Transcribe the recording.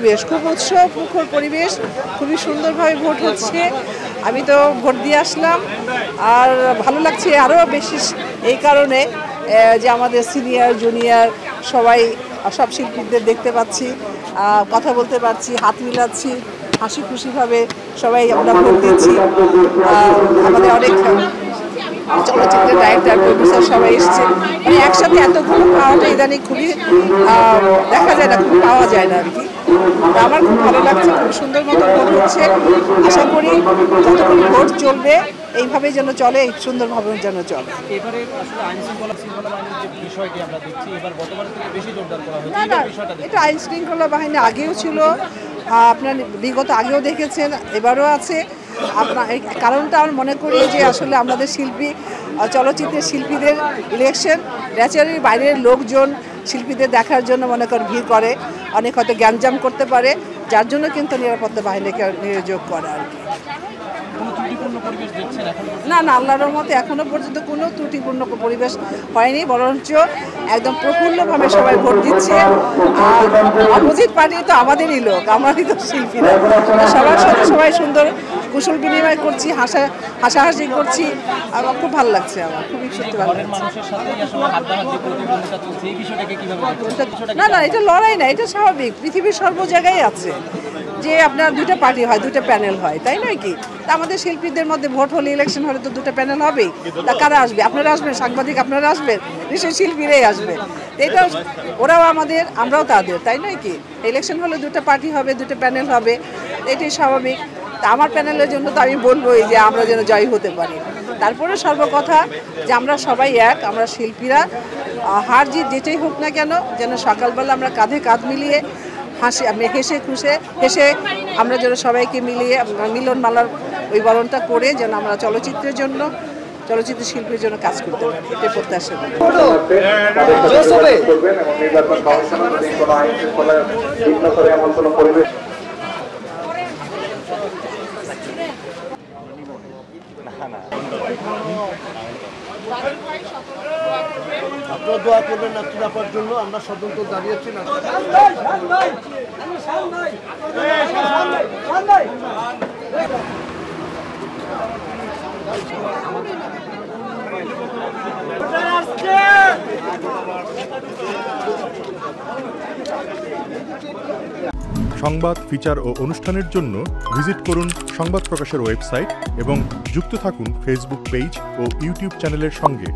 পরিবেশ, খুব উৎসব মুখর পরিবেশ, খুবই সুন্দরভাবে ভোট হচ্ছে। আমি তো ভোট দিয়ে আসলাম, আর ভালো লাগছে আরও বেশি এই কারণে যে আমাদের সিনিয়র জুনিয়র সবাই, সব শিল্পীদের দেখতে পাচ্ছি, কথা বলতে পারছি, হাত মিলাচ্ছি, হাসি খুশিভাবে সবাই আমরা ভোট দিচ্ছি। আমাদের অনেক চলচ্চিত্রের ডাইরেক্টর, প্রডিউসার সবাই এসছে, মানে একসাথে এতগুলো পাওয়াটা ইদানিং খুবই দেখা যায় না, খুব পাওয়া যায় না আর কি। আমার খুব ভালো লাগছে, খুব সুন্দর মতো ভোট হচ্ছে। আশা করি যতক্ষণ ভোট চলবে এইভাবে যেন চলে, এই সুন্দরভাবে যেন চলে। না না, এটা আইন শৃঙ্খলা বাহিনী আগেও ছিল, আপনার বিগত আগেও দেখেছেন, এবারও আছে। আপনার কারণটা আমি মনে করি যে আসলে আমাদের শিল্পী, চলচ্চিত্রের শিল্পীদের ইলেকশন ন্যাচারালি বাইরের লোকজন শিল্পীদের দেখার জন্য মনে করেন ভিড় করে, অনেক হয়তো গ্যাঞ্জাম করতে পারে, যার জন্য কিন্তু নিরাপত্তা বাহিনীকে নিয়োগ করে আর কি। না না, আল্লাহর রহমতে এখনো পর্যন্ত কোনো ত্রুটিপূর্ণ পরিবেশ হয়নি, বরঞ্চ একদম প্রফুল্লভাবে সবাই ভোট দিচ্ছে। আর অপোজিট পার্টি তো আমাদেরই লোক, আমারই তো শিল্পীরা, সবার সাথে সবাই সুন্দর কুশল বিনিময় করছি, হাসাহাসি করছি। আমার খুব ভালো লাগছে, আমার খুবই সত্যি ভালো লাগছে। না না, এটা লড়াই না, এটা স্বাভাবিক, পৃথিবীর সর্ব জায়গায় আছে যে আপনার দুটো পার্টি হয়, দুটো প্যানেল হয়, তাই নয় কি? তা আমাদের শিল্পীদের মধ্যে ভোট হলে, ইলেকশন হলে তো দুটো প্যানেল হবেই। তা কারা আসবে? আপনারা আসবেন, সাংবাদিক আপনারা আসবেন, নিশ্চয়ই শিল্পীরাই আসবে। এটা ওরাও আমাদের, আমরাও তাদের, তাই নয় কি? ইলেকশন হলে দুটো পার্টি হবে, দুটো প্যানেল হবে, এটাই স্বাভাবিক। তা আমার প্যানেলের জন্য তো আমি বলবোই যে আমরা যেন জয়ী হতে পারি। তারপরে সর্বকথা যে আমরা সবাই এক, আমরা শিল্পীরা হার জিত যেটাই হোক না কেন, যেন সকালবেলা আমরা কাঁধে কাঁধ মিলিয়ে হেসে আমরা যেন সবাইকে মিলিয়ে মিলন মালার ওই বরণটা করে যেন আমরা চলচ্চিত্রের জন্য, চলচ্চিত্র শিল্পীর জন্য কাজ করতে পারি, এটাই প্রত্যাশা করি। আপনারা দোয়া করবেন নাতিরাপার জন্য, আমরা স্বতন্ত্র দাঁড়িয়েছি না। সংবাদ, ফিচার ও অনুষ্ঠানের জন্য ভিজিট করুন সংবাদ প্রকাশের ওয়েবসাইট এবং যুক্ত থাকুন ফেসবুক পেজ ও ইউটিউব চ্যানেলের সঙ্গে।